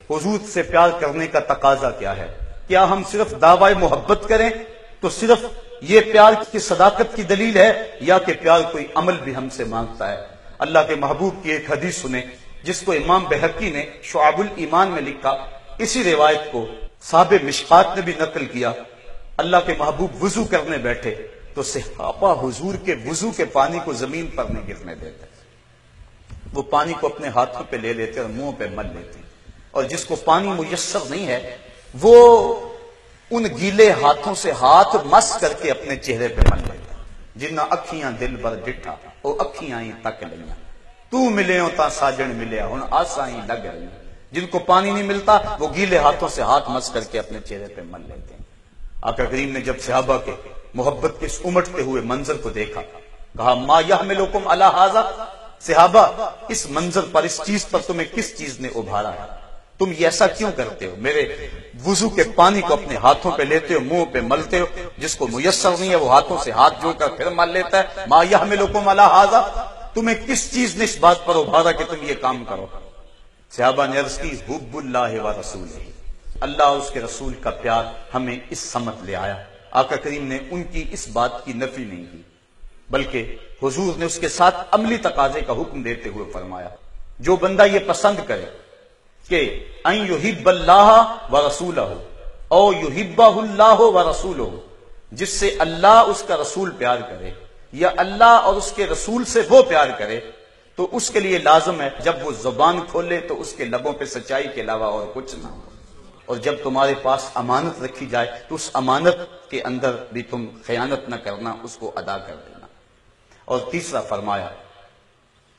حضور سے پیار کرنے کا تقاضا کیا ہے؟ کیا ہم صرف دعوی محبت کریں تو صرف یہ پیار کی صداقت کی دلیل ہے، یا کہ پیار کوئی عمل بھی ہم سے مانگتا ہے؟ اللہ کے محبوب کی ایک حدیث سنیں جس کو امام بہقی نے شعب الایمان میں لکھا، اسی روایت کو صاحب مشکات نے بھی نقل کیا۔ اللہ کے محبوب وضو کرنے بیٹھے تو صحابہ حضور کے وضو کے پانی کو زمین پر نہیں گرنے دیتے، وہ پانی کو اپنے ہاتھوں پہ لے لیتے اور منہ پہ مل لیتے، اور جس کو پانی میسر نہیں ہے وہ ان گیلے ہاتھوں سے ہاتھ مس کر کے اپنے چہرے پہ مل لیتا۔ جنہ اکھیاں دل بر ڈٹھا او اکھیاں ہی تک لیاں، تو ملیوں تا ساجن ملیا ہن آساں ہی لگ رہی۔ جن کو پانی نہیں ملتا وہ گیلے ہاتھوں سے ہاتھ مس کر کے اپنے چہرے پہ مل لیتے ہیں۔ آقا کریم نے جب صحابہ کے محبت کے اس امٹتے ہوئے منظر کو دیکھا، کہا ما یحملکم علی ھذا، صحابہ اس منظر پر، اس چیز پر تمہیں کس چیز نے ابھارا ہے؟ تم یہ ایسا کیوں کرتے ہو؟ میرے وضو کے پانی کو اپنے ہاتھوں پہ لیتے ہو، منہ پہ ملتے ہو، جس کو میسر نہیں ہے وہ ہاتھوں سے ہاتھ جوڑ کر پھر مل لیتا ہے۔ ما یحملکم علی ھذا، تمہیں کس چیز نے اس بات پر ابھارا کہ تم یہ کام کرو؟ صحابہ نے عرض کی حب اللہ و رسولہ، اللہ اور اس کے رسول کا پیار ہمیں اس سمت لے آیا۔ آقا کریم نے ان کی اس بات کی نفی نہیں کی، بلکہ حضور نے اس کے ساتھ عملی تقاضے کا حکم دیتے ہوئے فرمایا، جو بندہ یہ پسند کرے کہ ان یحب اللہ و رسولہ او یحبہ اللہ و رسولہ، جس سے اللہ اس کا رسول پیار کرے یا اللہ اور اس کے رسول سے وہ پیار کرے، تو اس کے لیے لازم ہے جب وہ زبان کھولے تو اس کے لبوں پہ سچائی کے علاوہ اور کچھ نہ ہو، اور جب تمہارے پاس امانت رکھی جائے تو اس امانت کے اندر بھی تم خیانت نہ کرنا، اس کو ادا کر دینا۔ اور تیسرا فرمایا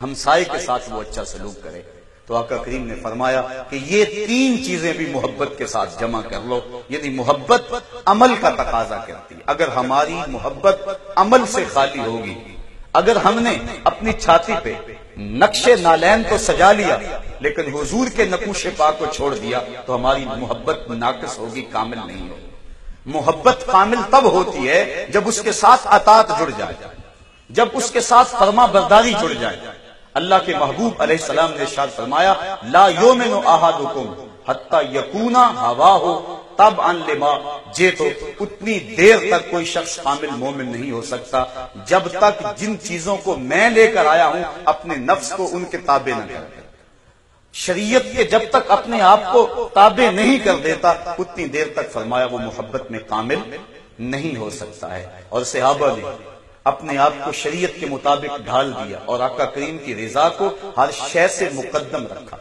ہمسائے کے ساتھ وہ اچھا سلوک کرے، تو آقا کریم نے فرمایا کہ یہ تین چیزیں بھی محبت کے ساتھ جمع کر لو، یعنی محبت عمل کا تقاضا کرتی ہے۔ اگر ہماری محبت عمل سے خالی ہوگی، اگر ہم نے اپنی چھاتی پہ نقش نالین تو سجا لیا لیکن حضور کے نقوش پاک کو چھوڑ دیا تو ہماری محبت ناقص ہوگی، کامل نہیں ہوگی۔ محبت کامل تب ہوتی ہے جب اس کے ساتھ اطاعت جڑ جائے، جب اس کے ساتھ فرما برداری جڑ جائے۔ اللہ کے محبوب علیہ السلام نے ارشاد فرمایا لا یؤمن احدکم حتی یکون ہواہ تبعا لما جئت، اتنی دیر تک کوئی شخص کامل مومن نہیں ہو سکتا جب تک جن چیزوں کو میں لے کر آیا ہوں اپنے نفس کو ان کے تابع نہ کر دے۔ شریعت کے جب تک اپنے آپ کو تابع نہیں کر دیتا اتنی دیر تک فرمایا وہ محبت میں کامل نہیں ہو سکتا ہے۔ اور صحابہ نے اپنے آپ کو شریعت کے مطابق ڈھال دیا اور آقا کریم کی رضا کو ہر شے سے مقدم رکھا۔